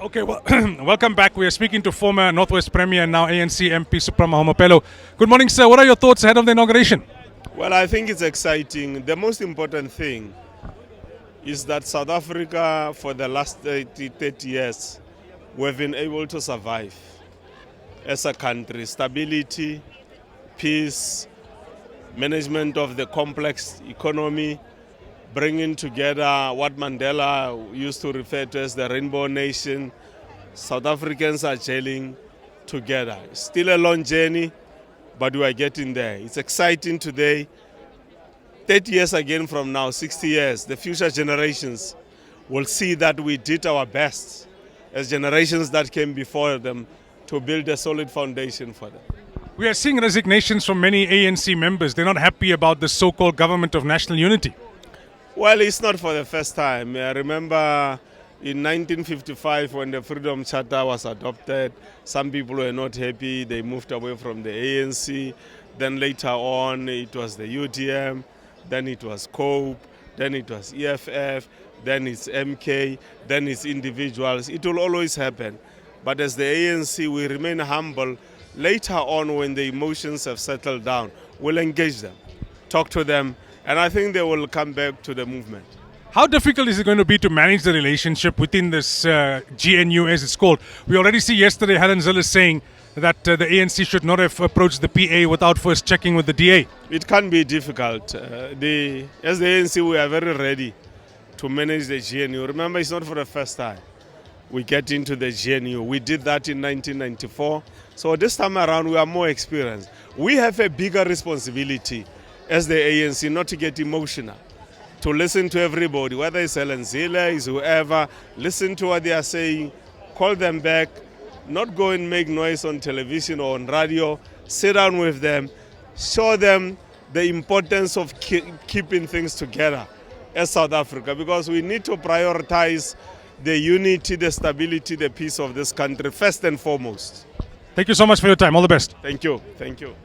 Okay, well, welcome back. We are speaking to former Northwest Premier and now ANC MP Supra Mahumapelo. Good morning, sir. What are your thoughts ahead of the inauguration? Well, I think it's exciting. The most important thing is that South Africa, for the last 30 years, we've been able to survive as a country. Stability, peace, management of the complex economy, bringing together what Mandela used to refer to as the Rainbow Nation. South Africans are gelling together. It's still a long journey, but we are getting there. It's exciting today. 30 years again from now, 60 years, the future generations will see that we did our best as generations that came before them to build a solid foundation for them. We are seeing resignations from many ANC members. They're not happy about the so-called government of national unity. Well, it's not for the first time. I remember in 1955 when the Freedom Charter was adopted, some people were not happy. They moved away from the ANC. Then later on, it was the UDM. Then it was COPE. Then it was EFF. Then it's MK. Then it's individuals. It will always happen. But as the ANC, we remain humble. Later on, when the emotions have settled down, we'll engage them, talk to them, and I think they will come back to the movement. How difficult is it going to be to manage the relationship within this GNU, as it's called? We already see yesterday Helen Zille saying that the ANC should not have approached the PA without first checking with the DA. It can be difficult. As the ANC, we are very ready to manage the GNU. Remember, it's not for the first time we get into the GNU. We did that in 1994. So this time around, we are more experienced. We have a bigger responsibility as the ANC, not to get emotional, to listen to everybody, whether it's Helen Zille, is whoever, listen to what they are saying, call them back, not go and make noise on television or on radio, sit down with them, show them the importance of keeping things together as South Africa, because we need to prioritize the unity, the stability, the peace of this country first and foremost. Thank you so much for your time. All the best. Thank you. Thank you.